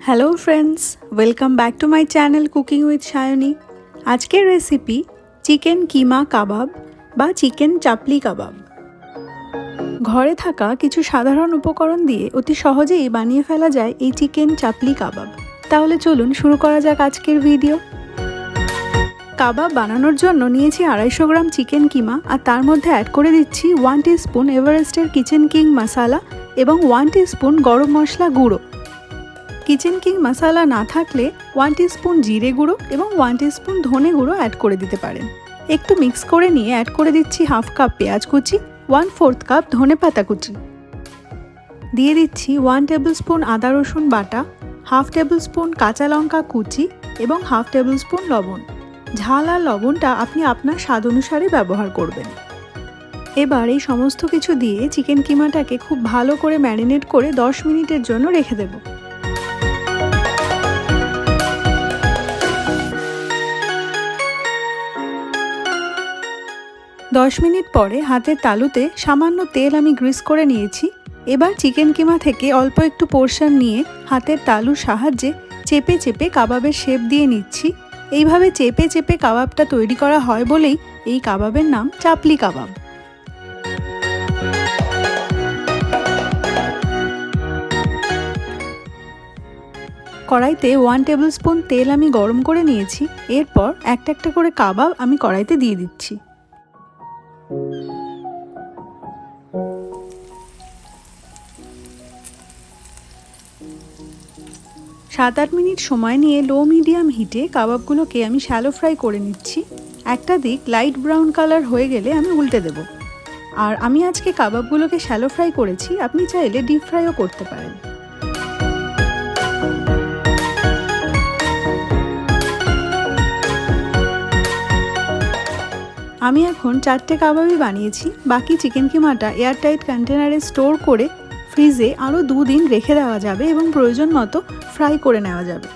Hello friends, welcome back to my channel cooking with Sayani. আজকের recipe chicken কিমা কাবাব বা chicken chapli কাবাব। ঘরে থাকা কিছু সাধারণ উপকরণ দিয়ে অতি সহজেই বানিয়ে ফেলা যায় এই চিকেন চাপলি কাবাব। তাহলে চলুন শুরু করা যাক আজকের ভিডিও। কাবাব বানানোর জন্য নিয়েছি 250 গ্রাম চিকেন কিমা, আর তার মধ্যে অ্যাড করে দিচ্ছি 1 টিস্পুন এভারেস্টের কিচেন কিং মশলা এবং 1 টিস্পুন গরম মশলা গুঁড়ো। কিচেন কিং মশলা না থাকলে 1 টিস্পুন জিরে গুঁড়ো এবং 1 টিস্পুন ধনে গুঁড়ো অ্যাড করে দিতে পারেন। একটু মিক্স করে নিয়ে অ্যাড করে দিচ্ছি হাফ কাপ পেঁয়াজ কুচি, 1/4 কাপ ধনে পাতা কুচি। দিয়ে দিচ্ছি 1 টেবিল স্পুন আদা রসুন বাটা, হাফ টেবিল স্পুন কাঁচা লঙ্কা কুচি এবং হাফ টেবিল স্পুন লবণ। ঝাল আর লবণটা আপনি আপনার স্বাদ অনুসারে ব্যবহার করবেন। এবার এই সমস্ত কিছু দিয়ে চিকেন কিমাটাকে খুব ভালো করে ম্যারিনেট করে 10 মিনিটের জন্য রেখে দেব। দশ মিনিট পরে হাতের তালুতে সামান্য তেল আমি গ্রিস করে নিয়েছি। এবার চিকেন কিমা থেকে অল্প একটু পোর্শন নিয়ে হাতের তালুর সাহায্যে চেপে চেপে কাবাবের শেপ দিয়ে নিচ্ছি। এইভাবে চেপে চেপে কাবাবটা তৈরি করা হয় বলেই এই কাবাবের নাম চাপলি কাবাব। কড়াইতে 1 টেবিল স্পুন তেল আমি গরম করে নিয়েছি। এরপর একটা একটা করে কাবাব আমি কড়াইতে দিয়ে দিচ্ছি। 7-8 মিনিট সময় নিয়ে লো মিডিয়াম হিটে কাবাবগুলোকে আমি শ্যালো ফ্রাই করে নিচ্ছি। একটা দিক লাইট ব্রাউন কালার হয়ে গেলে আমি উল্টে দেব। আর আমি আজকে কাবাবগুলোকে শ্যালো ফ্রাই করেছি, আপনি চাইলে ডিপ ফ্রাইও করতে পারেন। আমি এখন 4টে কাবাবই বানিয়েছি। বাকি চিকেন কিমাটা এয়ারটাইট কন্টেনারে স্টোর করে ফ্রিজে আরও 2 দিন রেখে দেওয়া যাবে এবং প্রয়োজন মতো ফ্রাই করে নেওয়া যাবে।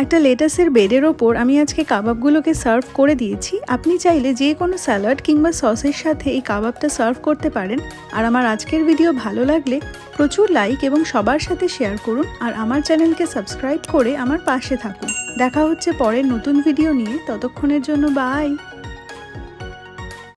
একটা লেটাসের বেডের ওপর আমি আজকে কাবাবগুলোকে সার্ভ করে দিয়েছি। আপনি চাইলে যে কোনো স্যালাড কিংবা সসের সাথে এই কাবাবটা সার্ভ করতে পারেন। আর আমার আজকের ভিডিও ভালো লাগলে প্রচুর লাইক এবং সবার সাথে শেয়ার করুন। আর আমার চ্যানেলকে সাবস্ক্রাইব করে আমার পাশে থাকুন। দেখা হচ্ছে পরের নতুন ভিডিও নিয়ে। ততক্ষণের জন্য বাই।